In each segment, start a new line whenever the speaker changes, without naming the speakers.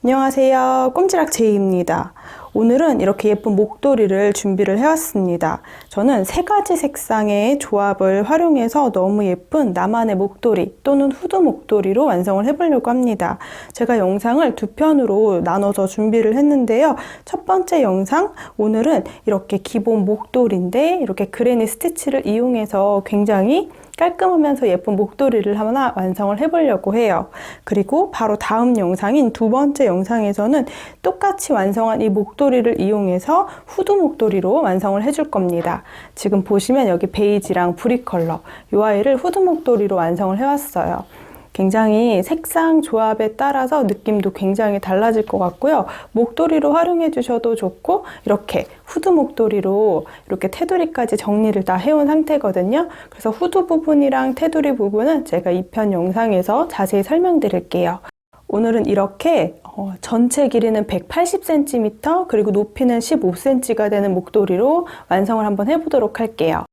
안녕하세요. 꼼지락 제이입니다. 오늘은 이렇게 예쁜 목도리를 준비를 해왔습니다. 저는 세 가지 색상의 조합을 활용해서 너무 예쁜 나만의 목도리 또는 후드 목도리로 완성을 해보려고 합니다. 제가 영상을 두 편으로 나눠서 준비를 했는데요. 첫 번째 영상, 오늘은 이렇게 기본 목도리인데 이렇게 그레니 스티치를 이용해서 굉장히 깔끔하면서 예쁜 목도리를 하나 완성을 해보려고 해요. 그리고 바로 다음 영상인 두 번째 영상에서는 똑같이 완성한 이 목도리를 이용해서 후드 목도리로 완성을 해줄 겁니다. 지금 보시면 여기 베이지랑 브릭 컬러, 이 아이를 후드 목도리로 완성을 해왔어요. 굉장히 색상 조합에 따라서 느낌도 굉장히 달라질 것 같고요. 목도리로 활용해 주셔도 좋고, 이렇게 후드 목도리로 이렇게 테두리까지 정리를 다 해온 상태거든요. 그래서 후드 부분이랑 테두리 부분은 제가 2편 영상에서 자세히 설명드릴게요. 오늘은 이렇게 전체 길이는 180cm 그리고 높이는 15cm가 되는 목도리로 완성을 한번 해보도록 할게요.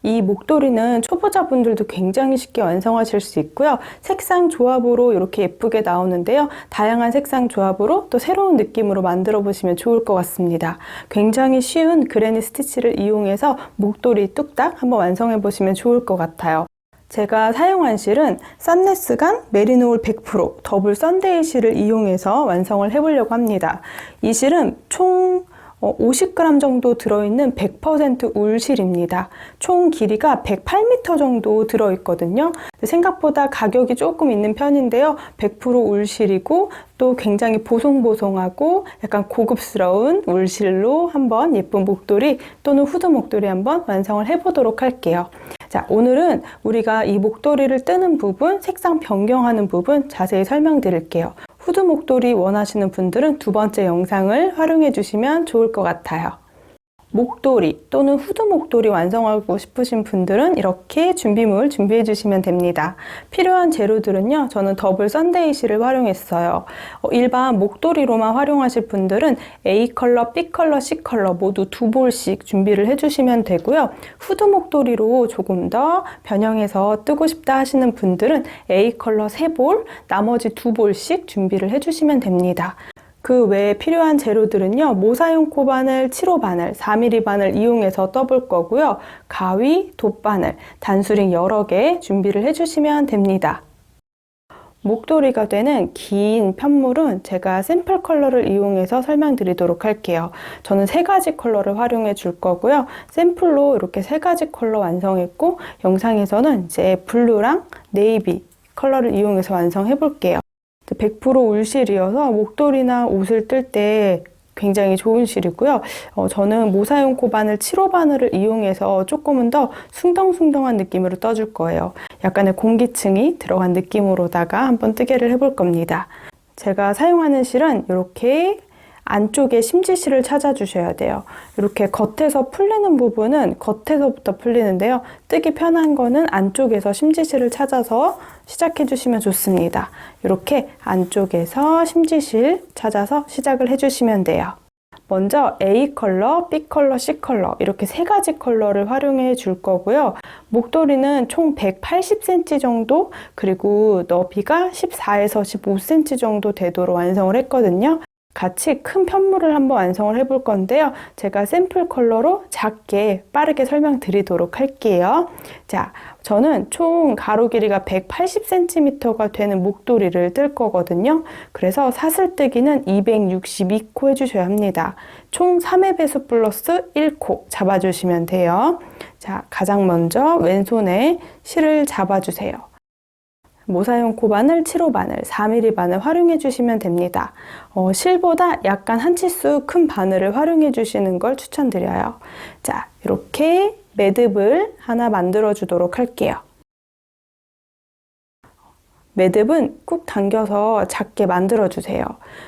이 목도리는 초보자분들도 굉장히 쉽게 완성하실 수 있고요. 색상 조합으로 이렇게 예쁘게 나오는데요. 다양한 색상 조합으로 또 새로운 느낌으로 만들어 보시면 좋을 것 같습니다. 굉장히 쉬운 그레니 스티치를 이용해서 목도리 뚝딱 한번 완성해 보시면 좋을 것 같아요. 제가 사용한 실은 썬네스간 메리노울 100% 더블 썬데이 실을 이용해서 완성을 해보려고 합니다. 이 실은 총 50g 정도 들어있는 100% 울실입니다. 총 길이가 108m 정도 들어있거든요. 생각보다 가격이 조금 있는 편인데요. 100% 울실이고 또 굉장히 보송보송하고 약간 고급스러운 울실로 한번 예쁜 목도리 또는 후드 목도리 한번 완성을 해보도록 할게요. 자, 오늘은 우리가 이 목도리를 뜨는 부분, 색상 변경하는 부분 자세히 설명드릴게요. 후드 목도리 원하시는 분들은 두 번째 영상을 활용해 주시면 좋을 것 같아요. 목도리 또는 후드 목도리 완성하고 싶으신 분들은 이렇게 준비물 준비해 주시면 됩니다. 필요한 재료들은요, 저는 더블 썬데이 실을 활용했어요. 일반 목도리로만 활용하실 분들은 A 컬러, B 컬러, C 컬러 모두 2볼씩 준비를 해주시면 되고요. 후드 목도리로 조금 더 변형해서 뜨고 싶다 하시는 분들은 A 컬러 3볼, 나머지 2볼씩 준비를 해주시면 됩니다. 그 외에 필요한 재료들은요, 모사용 코바늘, 7호 바늘, 4mm 바늘 이용해서 떠볼 거고요. 가위, 돗바늘, 단수링 여러 개 준비를 해주시면 됩니다. 목도리가 되는 긴 편물은 제가 샘플 컬러를 이용해서 설명드리도록 할게요. 저는 3가지 컬러를 활용해 줄 거고요. 샘플로 이렇게 3가지 컬러 완성했고, 영상에서는 이제 블루랑 네이비 컬러를 이용해서 완성해 볼게요. 100% 울실이어서 목도리나 옷을 뜰 때 굉장히 좋은 실이고요. 저는 모사용 코바늘 7호 바늘을 이용해서 조금은 더 숭덩숭덩한 느낌으로 떠줄 거예요. 약간의 공기층이 들어간 느낌으로다가 한번 뜨개를 해볼 겁니다. 제가 사용하는 실은 이렇게 안쪽에 심지실을 찾아주셔야 돼요. 이렇게 겉에서 풀리는 부분은 겉에서부터 풀리는데요. 뜨기 편한 거는 안쪽에서 심지실을 찾아서 시작해 주시면 좋습니다. 이렇게 안쪽에서 심지실 찾아서 시작을 해주시면 돼요. 먼저 A 컬러, B 컬러, C 컬러 이렇게 3가지 컬러를 활용해 줄 거고요. 목도리는 총 180cm 정도, 그리고 너비가 14에서 15cm 정도 되도록 완성을 했거든요. 같이 큰 편물을 한번 완성을 해볼 건데요. 제가 샘플 컬러로 작게 빠르게 설명드리도록 할게요. 자, 저는 총 가로 길이가 180cm가 되는 목도리를 뜰 거거든요. 그래서 사슬뜨기는 262코 해주셔야 합니다. 총 3회 배수 플러스 1코 잡아주시면 돼요. 자, 가장 먼저 왼손에 실을 잡아주세요. 모사용 코바늘, 7호 바늘, 4mm 바늘 활용해 주시면 됩니다. 실보다 약간 한 치수 큰 바늘을 활용해 주시는 걸 추천드려요. 자, 이렇게 매듭을 하나 만들어 주도록 할게요. 매듭은 꾹 당겨서 작게 만들어 주세요.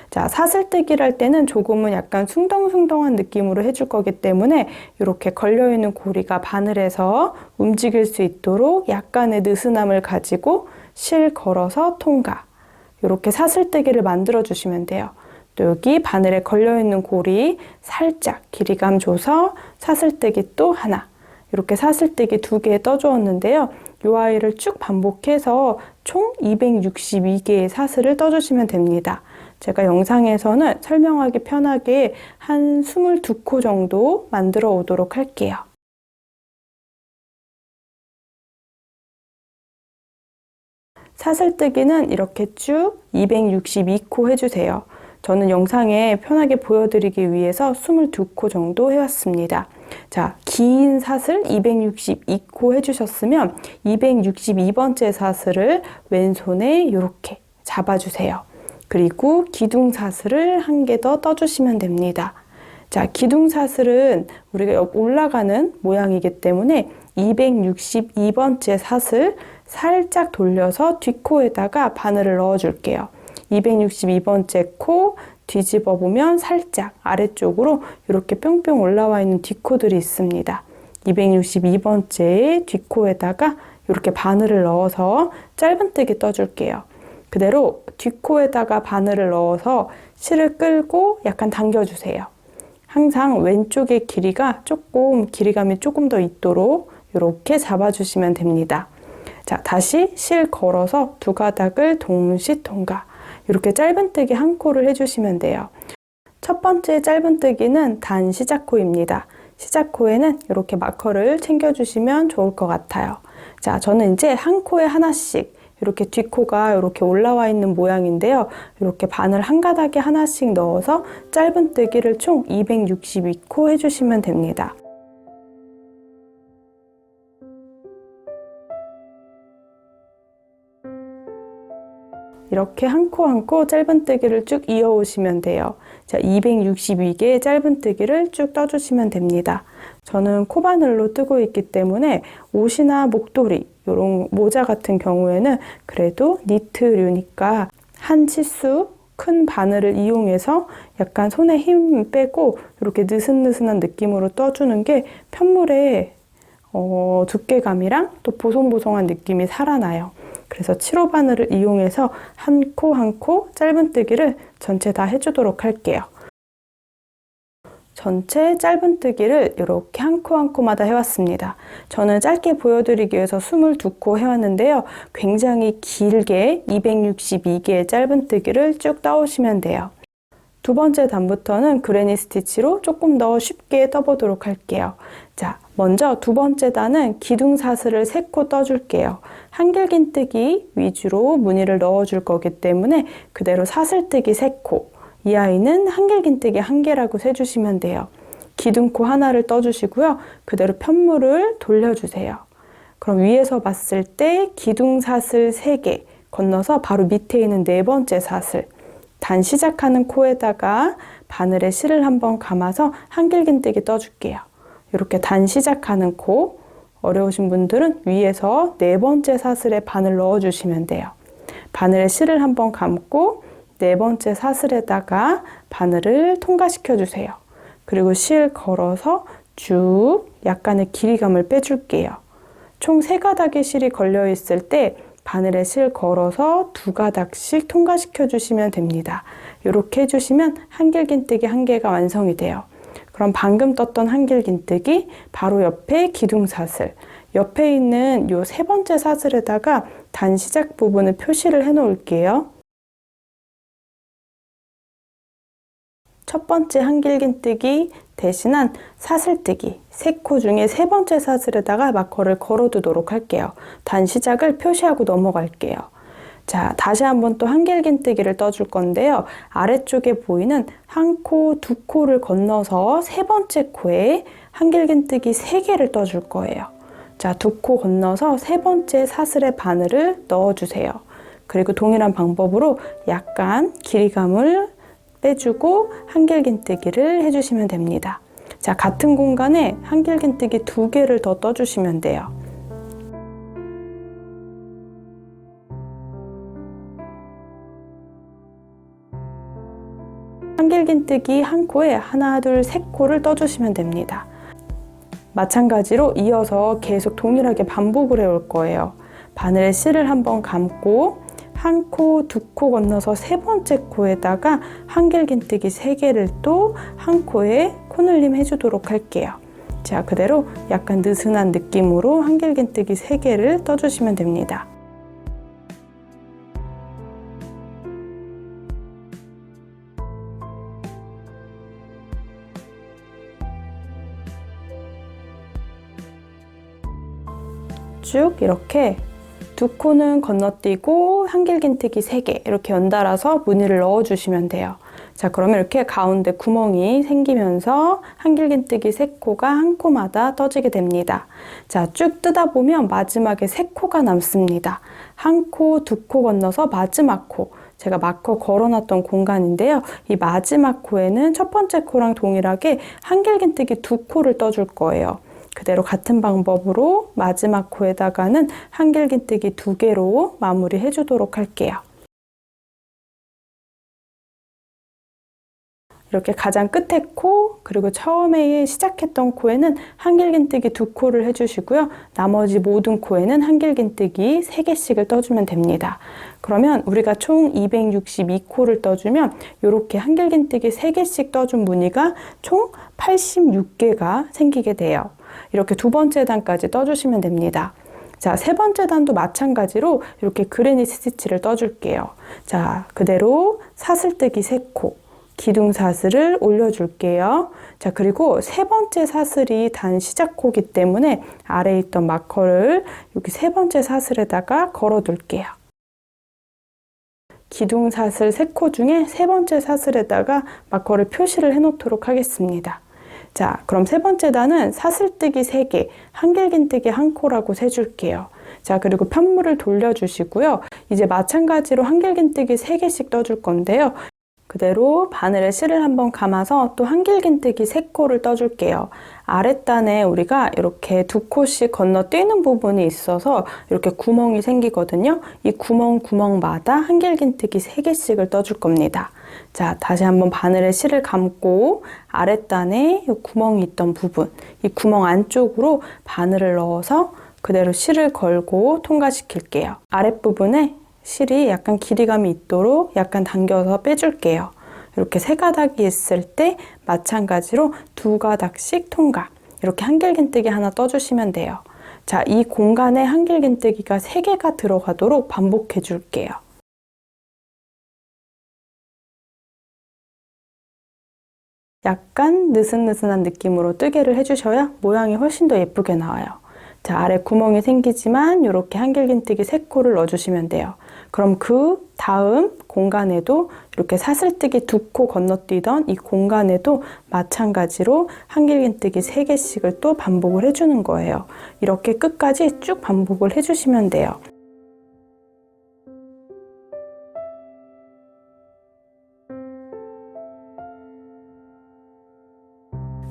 자, 사슬뜨기를 할 때는 조금은 약간 숭덩숭덩한 느낌으로 해줄 거기 때문에 이렇게 걸려있는 고리가 바늘에서 움직일 수 있도록 약간의 느슨함을 가지고 실 걸어서 통과. 이렇게 사슬뜨기를 만들어 주시면 돼요. 또 여기 바늘에 걸려있는 고리 살짝 길이감 줘서 사슬뜨기 또 하나. 이렇게 사슬뜨기 2개 떠주었는데요. 이 아이를 쭉 반복해서 총 262개의 사슬을 떠주시면 됩니다. 제가 영상에서는 설명하기 편하게 한 22코 정도 만들어 오도록 할게요. 사슬뜨기는 이렇게 쭉 262코 해주세요. 저는 영상에 편하게 보여드리기 위해서 22코 정도 해왔습니다. 자, 긴 사슬 262코 해주셨으면 262번째 사슬을 왼손에 이렇게 잡아주세요. 그리고 기둥 사슬을 한 개 더 떠주시면 됩니다. 자, 기둥 사슬은 우리가 올라가는 모양이기 때문에 262번째 사슬 살짝 돌려서 뒷코에다가 바늘을 넣어줄게요. 262번째 코 뒤집어 보면 살짝 아래쪽으로 이렇게 뿅뿅 올라와 있는 뒷코들이 있습니다. 262번째의 뒷코에다가 이렇게 바늘을 넣어서 짧은뜨기 떠줄게요. 그대로 뒷코에다가 바늘을 넣어서 실을 끌고 약간 당겨주세요. 항상 왼쪽의 길이감이 조금 더 있도록 이렇게 잡아주시면 됩니다. 자, 다시 실 걸어서 두 가닥을 동시 통과. 이렇게 짧은뜨기 한 코를 해주시면 돼요. 첫 번째 짧은뜨기는 단 시작코입니다. 시작코에는 이렇게 마커를 챙겨주시면 좋을 것 같아요. 자, 저는 이제 한 코에 하나씩 이렇게 뒷코가 이렇게 올라와 있는 모양인데요. 이렇게 바늘 한 가닥에 하나씩 넣어서 짧은뜨기를 총 262코 해주시면 됩니다. 이렇게 한 코 한 코 짧은뜨기를 쭉 이어오시면 돼요. 자, 262개의 짧은뜨기를 쭉 떠주시면 됩니다. 저는 코바늘로 뜨고 있기 때문에 옷이나 목도리, 이런 모자 같은 경우에는 그래도 니트류니까 한 치수 큰 바늘을 이용해서 약간 손에 힘 빼고 이렇게 느슨느슨한 느낌으로 떠주는 게 편물의 두께감이랑 또 보송보송한 느낌이 살아나요. 그래서 7호 바늘을 이용해서 한 코 한 코 짧은뜨기를 전체 다 해주도록 할게요. 전체 짧은뜨기를 이렇게 한 코 한 코마다 해왔습니다. 저는 짧게 보여드리기 위해서 22코 해왔는데요. 굉장히 길게 262개의 짧은뜨기를 쭉 떠오시면 돼요. 두 번째 단부터는 그레니 스티치로 조금 더 쉽게 떠보도록 할게요. 자, 먼저 두 번째 단은 기둥 사슬을 3코 떠줄게요. 한길긴뜨기 위주로 무늬를 넣어줄 거기 때문에 그대로 사슬뜨기 3코. 이 아이는 한길긴뜨기 1개라고 세주시면 돼요. 기둥코 하나를 떠주시고요. 그대로 편물을 돌려주세요. 그럼 위에서 봤을 때 기둥 사슬 3개 건너서 바로 밑에 있는 네 번째 사슬. 단 시작하는 코에다가 바늘에 실을 한번 감아서 한길긴뜨기 떠줄게요. 이렇게 단 시작하는 코, 어려우신 분들은 위에서 네 번째 사슬에 바늘 넣어주시면 돼요. 바늘에 실을 한번 감고 네 번째 사슬에다가 바늘을 통과시켜 주세요. 그리고 실 걸어서 쭉 약간의 길이감을 빼줄게요. 총 3가닥의 실이 걸려 있을 때 바늘에 실 걸어서 2가닥씩 통과시켜 주시면 됩니다. 이렇게 해주시면 한길긴뜨기 1개가 완성이 돼요. 그럼 방금 떴던 한길긴뜨기 바로 옆에 기둥사슬, 옆에 있는 요 3번째 사슬에다가 단 시작 부분을 표시를 해 놓을게요. 첫 번째 한길긴뜨기 대신한 사슬뜨기 3코 중에 3번째 사슬에다가 마커를 걸어두도록 할게요. 단 시작을 표시하고 넘어갈게요. 자, 다시 한번 또 한길긴뜨기를 떠줄 건데요. 아래쪽에 보이는 한 코, 2코를 건너서 3번째 코에 한길긴뜨기 3개를 떠줄 거예요. 자, 2코 건너서 3번째 사슬에 바늘을 넣어주세요. 그리고 동일한 방법으로 약간 길이감을 빼주고 한길긴뜨기를 해주시면 됩니다. 자, 같은 공간에 한길긴뜨기 2개를 더 떠주시면 돼요. 한길긴뜨기 한 코에 하나, 둘, 3코를 떠주시면 됩니다. 마찬가지로 이어서 계속 동일하게 반복을 해올 거예요. 바늘에 실을 한번 감고 한 코, 2코 건너서 3번째 코에다가 한길긴뜨기 3개를 또 한 코에 코늘림 해주도록 할게요. 자, 그대로 약간 느슨한 느낌으로 한길긴뜨기 3개를 떠주시면 됩니다. 쭉 이렇게 두 코는 건너뛰고 한길긴뜨기 3개 이렇게 연달아서 무늬를 넣어주시면 돼요. 자, 그러면 이렇게 가운데 구멍이 생기면서 한길긴뜨기 3코가 한 코마다 떠지게 됩니다. 자, 쭉 뜨다 보면 마지막에 3코가 남습니다. 한 코, 2코 건너서 마지막 코. 제가 마커 걸어놨던 공간인데요. 이 마지막 코에는 첫 번째 코랑 동일하게 한길긴뜨기 2코를 떠줄 거예요. 그대로 같은 방법으로 마지막 코에다가는 한길긴뜨기 2개로 마무리 해주도록 할게요. 이렇게 가장 끝에 코, 그리고 처음에 시작했던 코에는 한길긴뜨기 2코를 해주시고요. 나머지 모든 코에는 한길긴뜨기 3개씩을 떠주면 됩니다. 그러면 우리가 총 262코를 떠주면 이렇게 한길긴뜨기 3개씩 떠준 무늬가 총 86개가 생기게 돼요. 이렇게 두 번째 단까지 떠주시면 됩니다. 자, 세 번째 단도 마찬가지로 이렇게 그레니 스티치를 떠줄게요. 자, 그대로 사슬뜨기 3코. 기둥사슬을 올려줄게요. 자, 그리고 세 번째 사슬이 단 시작코이기 때문에 아래에 있던 마커를 여기 세 번째 사슬에다가 걸어둘게요. 기둥사슬 3코 중에 세 번째 사슬에다가 마커를 표시를 해놓도록 하겠습니다. 자, 그럼 세 번째 단은 사슬뜨기 3개, 한길긴뜨기 1코라고 세줄게요. 자, 그리고 편물을 돌려주시고요. 이제 마찬가지로 한길긴뜨기 3개씩 떠줄 건데요. 그대로 바늘에 실을 한번 감아서 또 한길긴뜨기 3코를 떠줄게요. 아랫단에 우리가 이렇게 2코씩 건너뛰는 부분이 있어서 이렇게 구멍이 생기거든요. 이 구멍마다 한길긴뜨기 3개씩을 떠줄 겁니다. 자, 다시 한번 바늘에 실을 감고 아랫단에 이 구멍이 있던 부분, 이 구멍 안쪽으로 바늘을 넣어서 그대로 실을 걸고 통과시킬게요. 아랫부분에 실이 약간 길이감이 있도록 약간 당겨서 빼줄게요. 이렇게 3가닥이 있을 때 마찬가지로 2가닥씩 통과. 이렇게 한길긴뜨기 하나 떠주시면 돼요. 자, 이 공간에 한길긴뜨기가 3개가 들어가도록 반복해 줄게요. 약간 느슨느슨한 느낌으로 뜨개를 해주셔야 모양이 훨씬 더 예쁘게 나와요. 자, 아래 구멍이 생기지만 이렇게 한길긴뜨기 3코를 넣어주시면 돼요. 그럼 그 다음 공간에도 이렇게 사슬뜨기 2코 건너뛰던 이 공간에도 마찬가지로 한길긴뜨기 3개씩을 또 반복을 해주는 거예요. 이렇게 끝까지 쭉 반복을 해주시면 돼요.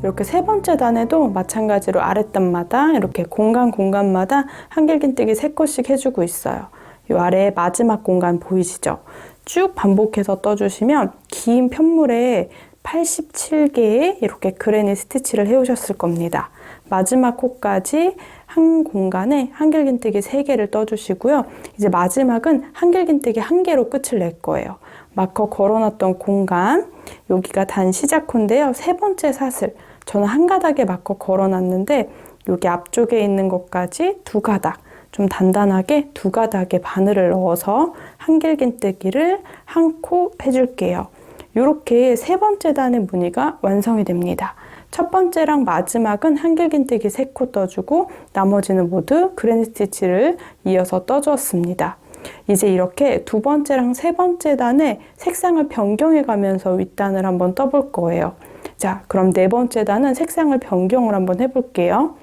이렇게 세 번째 단에도 마찬가지로 아랫단마다 이렇게 공간마다 한길긴뜨기 3코씩 해주고 있어요. 이 아래 마지막 공간 보이시죠? 쭉 반복해서 떠주시면 긴 편물에 87개의 이렇게 그레니 스티치를 해오셨을 겁니다. 마지막 코까지 한 공간에 한길긴뜨기 3개를 떠주시고요. 이제 마지막은 한길긴뜨기 1개로 끝을 낼 거예요. 마커 걸어놨던 공간, 여기가 단 시작 코인데요. 세 번째 사슬, 저는 한 가닥에 마커 걸어놨는데 여기 앞쪽에 있는 것까지 2가닥, 좀 단단하게 2가닥에 바늘을 넣어서 한길긴뜨기를 1코 해줄게요. 이렇게 세 번째 단의 무늬가 완성이 됩니다. 첫 번째랑 마지막은 한길긴뜨기 3코 떠주고 나머지는 모두 그레니 스티치를 이어서 떠주었습니다. 이제 이렇게 두 번째랑 세 번째 단의 색상을 변경해 가면서 윗단을 한번 떠볼 거예요. 자, 그럼 네 번째 단은 색상을 변경을 한번 해볼게요.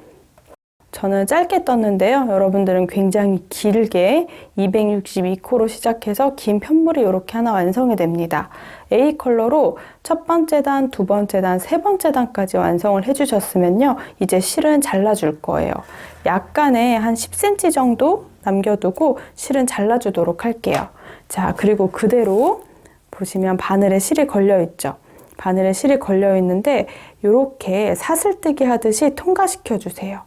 저는 짧게 떴는데요. 여러분들은 굉장히 길게 262코로 시작해서 긴 편물이 이렇게 하나 완성이 됩니다. A 컬러로 첫 번째 단, 두 번째 단, 세 번째 단까지 완성을 해주셨으면요. 이제 실은 잘라줄 거예요. 약간의 한 10cm 정도 남겨두고 실은 잘라주도록 할게요. 자, 그리고 그대로 보시면 바늘에 실이 걸려있죠. 바늘에 실이 걸려있는데 이렇게 사슬뜨기 하듯이 통과시켜주세요.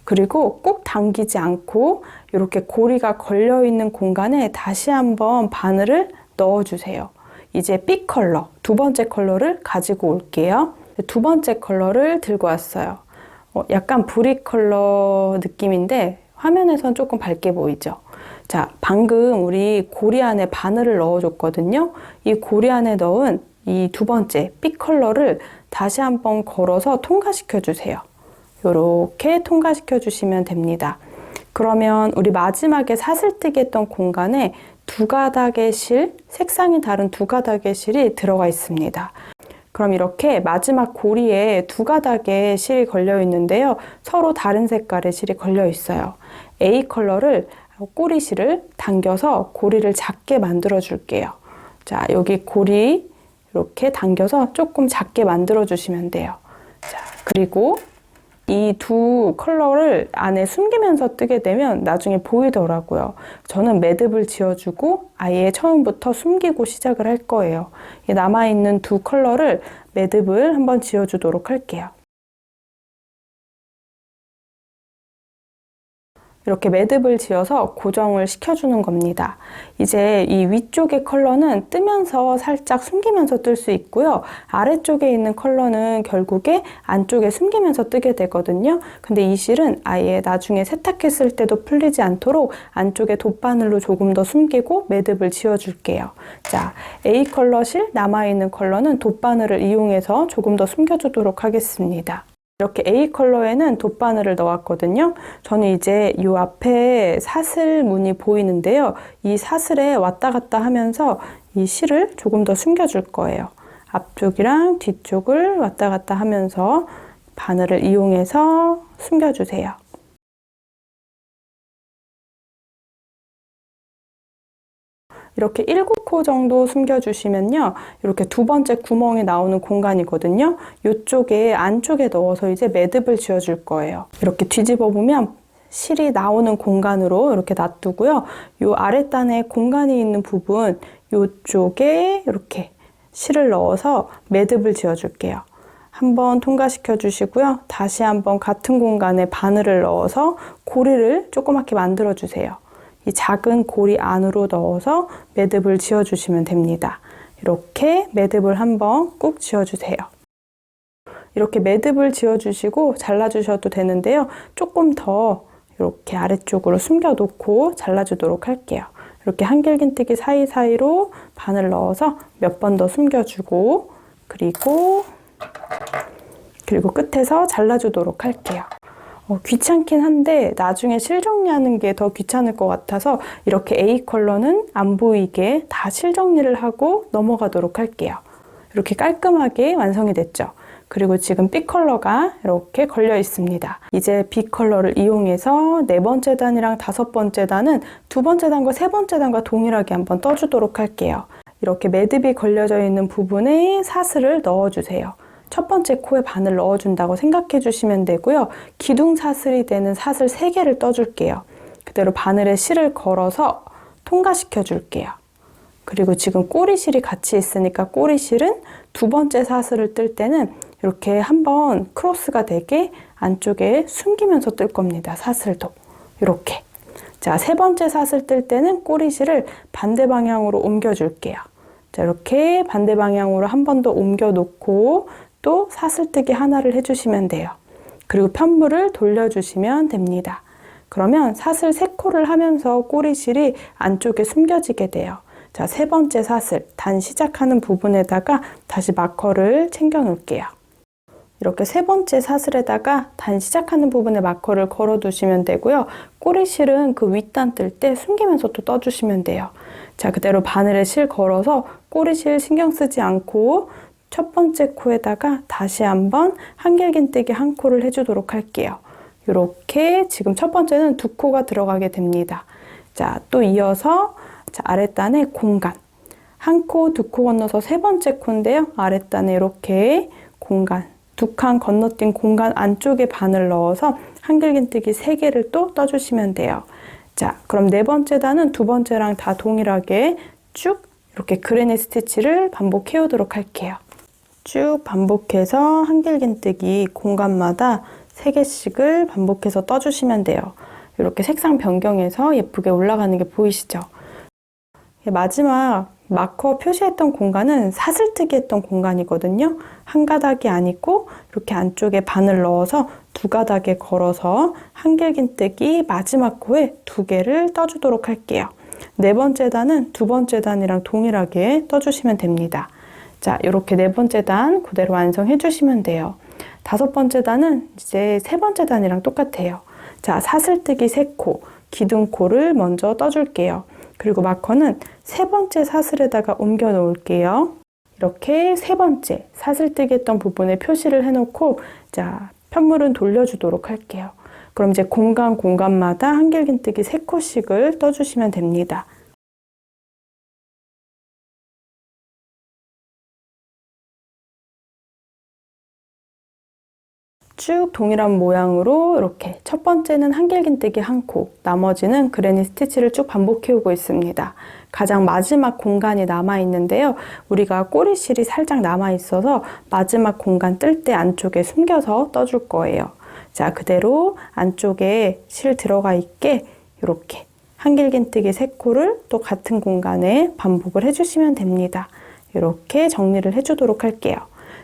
그리고 꼭 당기지 않고 이렇게 고리가 걸려있는 공간에 다시 한번 바늘을 넣어주세요. 이제 B 컬러, 두 번째 컬러를 가지고 올게요. 두 번째 컬러를 들고 왔어요. 약간 브릭 컬러 느낌인데 화면에선 조금 밝게 보이죠? 자, 방금 우리 고리 안에 바늘을 넣어줬거든요. 이 고리 안에 넣은 이 두 번째 B 컬러를 다시 한번 걸어서 통과시켜 주세요. 이렇게 통과시켜 주시면 됩니다. 그러면 우리 마지막에 사슬뜨기 했던 공간에 두 가닥의 실, 색상이 다른 두 가닥의 실이 들어가 있습니다. 그럼 이렇게 마지막 고리에 두 가닥의 실이 걸려 있는데요. 서로 다른 색깔의 실이 걸려 있어요. A 컬러를 꼬리실을 당겨서 고리를 작게 만들어 줄게요. 자, 여기 고리 이렇게 당겨서 조금 작게 만들어 주시면 돼요. 자, 그리고 이 두 컬러를 안에 숨기면서 뜨게 되면 나중에 보이더라고요. 저는 매듭을 지어주고 아예 처음부터 숨기고 시작을 할 거예요. 남아있는 두 컬러를 매듭을 한번 지어주도록 할게요. 이렇게 매듭을 지어서 고정을 시켜주는 겁니다. 이제 이 위쪽의 컬러는 뜨면서 살짝 숨기면서 뜰 수 있고요. 아래쪽에 있는 컬러는 결국에 안쪽에 숨기면서 뜨게 되거든요. 근데 이 실은 아예 나중에 세탁했을 때도 풀리지 않도록 안쪽에 돗바늘로 조금 더 숨기고 매듭을 지어줄게요. 자, A 컬러 실 남아있는 컬러는 돗바늘을 이용해서 조금 더 숨겨주도록 하겠습니다. 이렇게 A 컬러에는 돗바늘을 넣었거든요. 저는 이제 이 앞에 사슬 무늬 보이는데요. 이 사슬에 왔다 갔다 하면서 이 실을 조금 더 숨겨줄 거예요. 앞쪽이랑 뒤쪽을 왔다 갔다 하면서 바늘을 이용해서 숨겨주세요. 이렇게 7코 정도 숨겨주시면요. 이렇게 두 번째 구멍이 나오는 공간이거든요. 이쪽에 안쪽에 넣어서 이제 매듭을 지어줄 거예요. 이렇게 뒤집어 보면 실이 나오는 공간으로 이렇게 놔두고요. 이 아랫단에 공간이 있는 부분 이쪽에 이렇게 실을 넣어서 매듭을 지어줄게요. 한번 통과시켜 주시고요. 다시 한번 같은 공간에 바늘을 넣어서 고리를 조그맣게 만들어 주세요. 이 작은 고리 안으로 넣어서 매듭을 지어주시면 됩니다. 이렇게 매듭을 한번 꾹 지어주세요. 이렇게 매듭을 지어주시고 잘라주셔도 되는데요. 조금 더 이렇게 아래쪽으로 숨겨놓고 잘라주도록 할게요. 이렇게 한길긴뜨기 사이사이로 바늘 넣어서 몇 번 더 숨겨주고 그리고 끝에서 잘라주도록 할게요. 귀찮긴 한데 나중에 실 정리하는 게 더 귀찮을 것 같아서 이렇게 A 컬러는 안 보이게 다 실 정리를 하고 넘어가도록 할게요. 이렇게 깔끔하게 완성이 됐죠. 그리고 지금 B 컬러가 이렇게 걸려 있습니다. 이제 B 컬러를 이용해서 네 번째 단이랑 다섯 번째 단은 두 번째 단과 세 번째 단과 동일하게 한번 떠주도록 할게요. 이렇게 매듭이 걸려져 있는 부분에 사슬을 넣어주세요. 첫 번째 코에 바늘 넣어준다고 생각해 주시면 되고요. 기둥 사슬이 되는 사슬 3개를 떠줄게요. 그대로 바늘에 실을 걸어서 통과시켜 줄게요. 그리고 지금 꼬리실이 같이 있으니까 꼬리실은 두 번째 사슬을 뜰 때는 이렇게 한번 크로스가 되게 안쪽에 숨기면서 뜰 겁니다. 사슬도 이렇게. 자, 세 번째 사슬 뜰 때는 꼬리실을 반대 방향으로 옮겨 줄게요. 자, 이렇게 반대 방향으로 한 번 더 옮겨 놓고 또 사슬뜨기 하나를 해주시면 돼요. 그리고 편물을 돌려주시면 됩니다. 그러면 사슬 3코를 하면서 꼬리실이 안쪽에 숨겨지게 돼요. 자, 세 번째 사슬, 단 시작하는 부분에다가 다시 마커를 챙겨 놓을게요. 이렇게 세 번째 사슬에다가 단 시작하는 부분에 마커를 걸어 두시면 되고요. 꼬리실은 그 윗단 뜰 때 숨기면서 또 떠주시면 돼요. 자, 그대로 바늘에 실 걸어서 꼬리실 신경 쓰지 않고 첫 번째 코에다가 다시 한번 한길긴뜨기 한 코를 해주도록 할게요. 이렇게 지금 첫 번째는 두 코가 들어가게 됩니다. 자, 또 이어서 자, 아랫단에 공간. 한 코, 두 코 건너서 세 번째 코인데요. 아랫단에 이렇게 공간. 두 칸 건너뛴 공간 안쪽에 바늘 넣어서 한길긴뜨기 3개를 또 떠주시면 돼요. 자, 그럼 네 번째 단은 두 번째랑 다 동일하게 쭉 이렇게 그레니 스티치를 반복해 오도록 할게요. 쭉 반복해서 한길긴뜨기 공간마다 3개씩을 반복해서 떠주시면 돼요. 이렇게 색상 변경해서 예쁘게 올라가는 게 보이시죠? 마지막 마커 표시했던 공간은 사슬뜨기 했던 공간이거든요. 한 가닥이 아니고 이렇게 안쪽에 바늘 넣어서 두 가닥에 걸어서 한길긴뜨기 마지막 코에 2개를 떠주도록 할게요. 네 번째 단은 두 번째 단이랑 동일하게 떠주시면 됩니다. 자, 이렇게 네 번째 단 그대로 완성해 주시면 돼요. 다섯 번째 단은 이제 세 번째 단이랑 똑같아요. 자, 사슬뜨기 3코, 기둥코를 먼저 떠줄게요. 그리고 마커는 3번째 사슬에다가 옮겨 놓을게요. 이렇게 3번째 사슬뜨기 했던 부분에 표시를 해놓고 자, 편물은 돌려주도록 할게요. 그럼 이제 공간마다 한길긴뜨기 3코씩을 떠주시면 됩니다. 쭉 동일한 모양으로 이렇게 첫 번째는 한길긴뜨기 1코, 나머지는 그레니 스티치를 쭉 반복해오고 있습니다. 가장 마지막 공간이 남아있는데요. 우리가 꼬리실이 살짝 남아있어서 마지막 공간 뜰 때 안쪽에 숨겨서 떠줄 거예요. 자, 그대로 안쪽에 실 들어가 있게 이렇게 한길긴뜨기 3코를 또 같은 공간에 반복을 해주시면 됩니다. 이렇게 정리를 해주도록 할게요.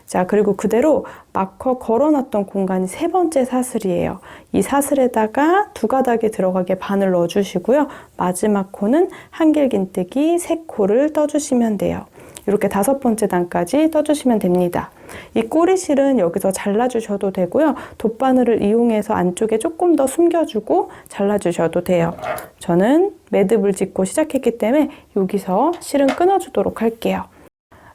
자, 그리고 그대로 마커 걸어놨던 공간이 3번째 사슬이에요. 이 사슬에다가 2가닥이 들어가게 바늘 넣어주시고요. 마지막 코는 한길긴뜨기 3코를 떠주시면 돼요. 이렇게 5번째 단까지 떠주시면 됩니다. 이 꼬리실은 여기서 잘라주셔도 되고요. 돗바늘을 이용해서 안쪽에 조금 더 숨겨주고 잘라주셔도 돼요. 저는 매듭을 짓고 시작했기 때문에 여기서 실은 끊어주도록 할게요.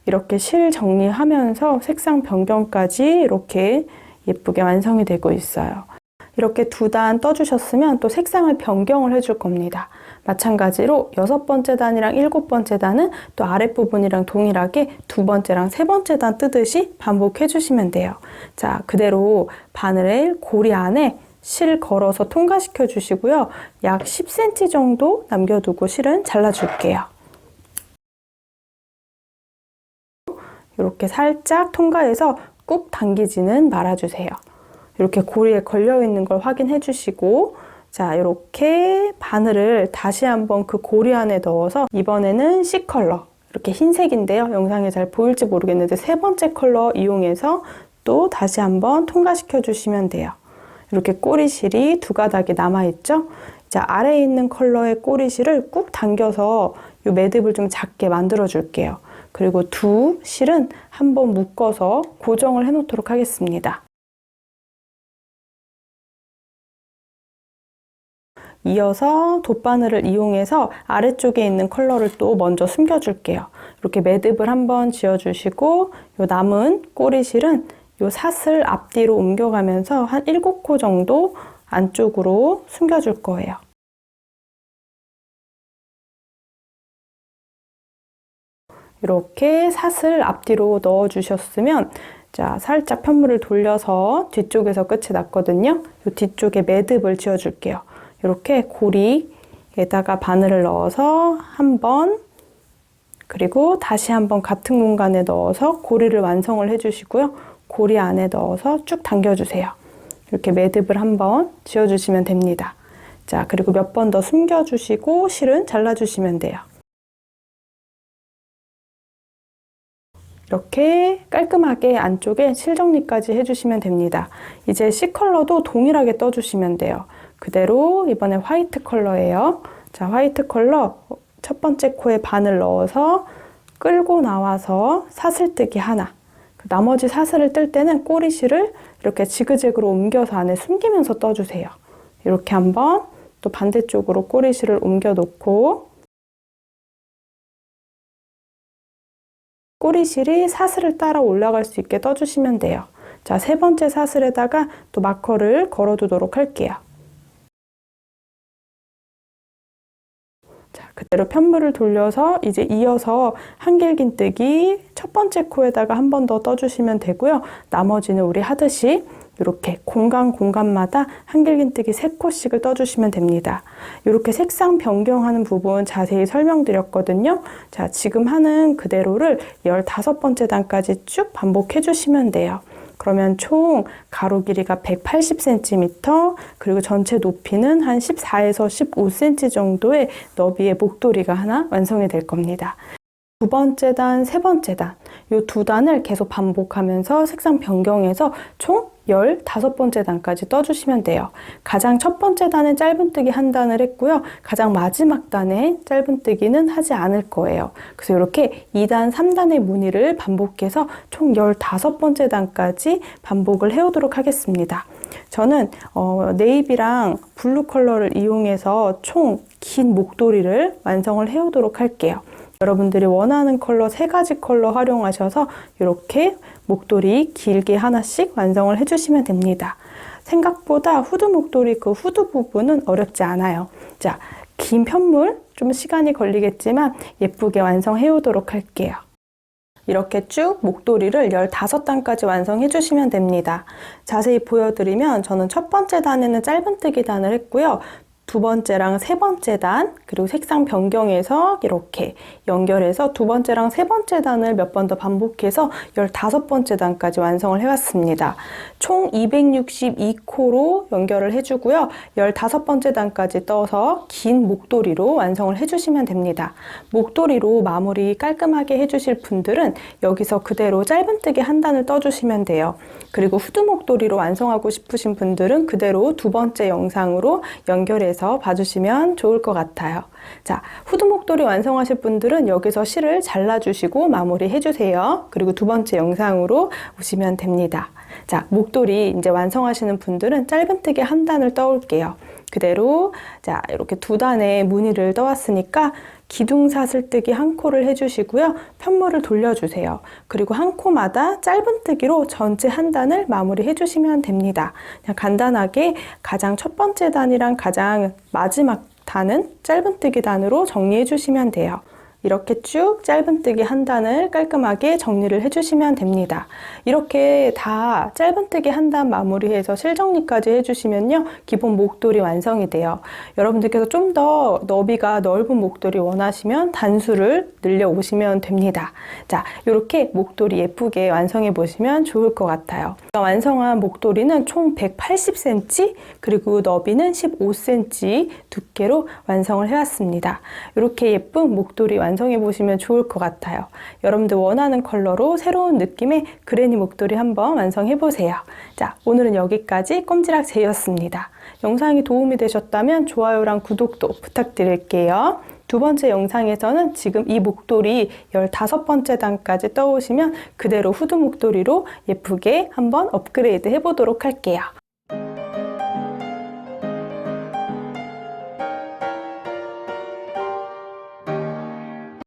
이렇게 실 정리하면서 색상 변경까지 이렇게 예쁘게 완성이 되고 있어요. 이렇게 2단 떠주셨으면 또 색상을 변경을 해줄 겁니다. 마찬가지로 6번째 단이랑 7번째 단은 또 아랫부분이랑 동일하게 2번째랑 3번째 단 뜨듯이 반복해 주시면 돼요. 자, 그대로 바늘을 고리 안에 실 걸어서 통과시켜 주시고요. 약 10cm 정도 남겨두고 실은 잘라줄게요. 이렇게 살짝 통과해서 꾹 당기지는 말아주세요. 이렇게 고리에 걸려있는 걸 확인해 주시고 자, 이렇게 바늘을 다시 한번 그 고리 안에 넣어서 이번에는 C컬러 이렇게 흰색인데요. 영상에 잘 보일지 모르겠는데 3번째 컬러 이용해서 또 다시 한번 통과시켜 주시면 돼요. 이렇게 꼬리실이 2가닥이 남아있죠? 자, 아래에 있는 컬러의 꼬리실을 꾹 당겨서 이 매듭을 좀 작게 만들어 줄게요. 그리고 2 실은 한번 묶어서 고정을 해 놓도록 하겠습니다. 이어서 돗바늘을 이용해서 아래쪽에 있는 컬러를 또 먼저 숨겨줄게요. 이렇게 매듭을 한번 지어주시고 이 남은 꼬리실은 이 사슬 앞뒤로 옮겨가면서 한 7코 정도 안쪽으로 숨겨줄 거예요. 이렇게 사슬 앞뒤로 넣어주셨으면 자, 살짝 편물을 돌려서 뒤쪽에서 끝이 났거든요. 이 뒤쪽에 매듭을 지어줄게요. 이렇게 고리에다가 바늘을 넣어서 한 번, 그리고 다시 한번 같은 공간에 넣어서 고리를 완성을 해주시고요. 고리 안에 넣어서 쭉 당겨주세요. 이렇게 매듭을 한번 지어주시면 됩니다. 자, 그리고 몇 번 더 숨겨주시고 실은 잘라주시면 돼요. 이렇게 깔끔하게 안쪽에 실 정리까지 해주시면 됩니다. 이제 C컬러도 동일하게 떠주시면 돼요. 그대로 이번에 화이트 컬러예요. 자, 화이트 컬러 첫 번째 코에 바늘 넣어서 끌고 나와서 사슬뜨기 하나. 나머지 사슬을 뜰 때는 꼬리실을 이렇게 지그재그로 옮겨서 안에 숨기면서 떠주세요. 이렇게 한번 또 반대쪽으로 꼬리실을 옮겨 놓고 꼬리실이 사슬을 따라 올라갈 수 있게 떠주시면 돼요. 자, 3번째 사슬에다가 또 마커를 걸어두도록 할게요. 자, 그대로 편물을 돌려서 이제 이어서 한길긴뜨기 첫 번째 코에다가 한 번 더 떠주시면 되고요. 나머지는 우리 하듯이 이렇게 공간마다 한길긴뜨기 3코씩을 떠주시면 됩니다. 이렇게 색상 변경하는 부분 자세히 설명드렸거든요. 자, 지금 하는 그대로를 15번째 단까지 쭉 반복해 주시면 돼요. 그러면 총 가로 길이가 180cm, 그리고 전체 높이는 한 14에서 15cm 정도의 너비의 목도리가 하나 완성이 될 겁니다. 2번째 단, 3번째 단, 이 2단을 계속 반복하면서 색상 변경해서 총 15번째 단까지 떠주시면 돼요. 가장 첫 번째 단은 짧은뜨기 한 단을 했고요. 가장 마지막 단에 짧은뜨기는 하지 않을 거예요. 그래서 이렇게 2단, 3단의 무늬를 반복해서 총 15번째 단까지 반복을 해오도록 하겠습니다. 저는 네이비랑 블루 컬러를 이용해서 총 긴 목도리를 완성을 해오도록 할게요. 여러분들이 원하는 컬러 3가지 컬러 활용하셔서 이렇게 목도리 길게 하나씩 완성을 해주시면 됩니다. 생각보다 후드 목도리 그 후드 부분은 어렵지 않아요. 자, 긴 편물 좀 시간이 걸리겠지만 예쁘게 완성해 오도록 할게요. 이렇게 쭉 목도리를 15단까지 완성해 주시면 됩니다. 자세히 보여드리면 저는 첫 번째 단에는 짧은뜨기 단을 했고요. 두 번째랑 세 번째 단, 그리고 색상 변경해서 이렇게 연결해서 두 번째랑 세 번째 단을 몇 번 더 반복해서 15번째 단까지 완성을 해왔습니다. 총 262코로 연결을 해주고요. 15번째 단까지 떠서 긴 목도리로 완성을 해주시면 됩니다. 목도리로 마무리 깔끔하게 해주실 분들은 여기서 그대로 짧은뜨기 한 단을 떠주시면 돼요. 그리고 후드 목도리로 완성하고 싶으신 분들은 그대로 두 번째 영상으로 연결해서 봐주시면 좋을 것 같아요. 자, 후드 목도리 완성하실 분들은 여기서 실을 잘라주시고 마무리 해주세요. 그리고 두 번째 영상으로 오시면 됩니다. 자, 목도리 이제 완성하시는 분들은 짧은뜨기 한 단을 떠올게요. 그대로 자, 이렇게 두 단의 무늬를 떠왔으니까 기둥사슬뜨기 한 코를 해주시고요. 편물을 돌려주세요. 그리고 한 코마다 짧은뜨기로 전체 한 단을 마무리 해주시면 됩니다. 그냥 간단하게 가장 첫 번째 단이랑 가장 마지막 단은 짧은뜨기 단으로 정리해 주시면 돼요. 이렇게 쭉 짧은뜨기 한 단을 깔끔하게 정리를 해주시면 됩니다. 이렇게 다 짧은뜨기 한 단 마무리해서 실정리까지 해주시면요. 기본 목도리 완성이 돼요. 여러분들께서 좀 더 너비가 넓은 목도리 원하시면 단수를 늘려 오시면 됩니다. 자, 이렇게 목도리 예쁘게 완성해 보시면 좋을 것 같아요. 완성한 목도리는 총 180cm 그리고 너비는 15cm 두께로 완성을 해왔습니다. 이렇게 예쁜 목도리 완성해 보시면 좋을 것 같아요. 여러분들 원하는 컬러로 새로운 느낌의 그레니 목도리 한번 완성해 보세요. 자, 오늘은 여기까지 꼼지락 제이였습니다. 영상이 도움이 되셨다면 좋아요랑 구독도 부탁드릴게요. 두 번째 영상에서는 지금 이 목도리 15번째 단까지 떠오시면 그대로 후드 목도리로 예쁘게 한번 업그레이드 해보도록 할게요.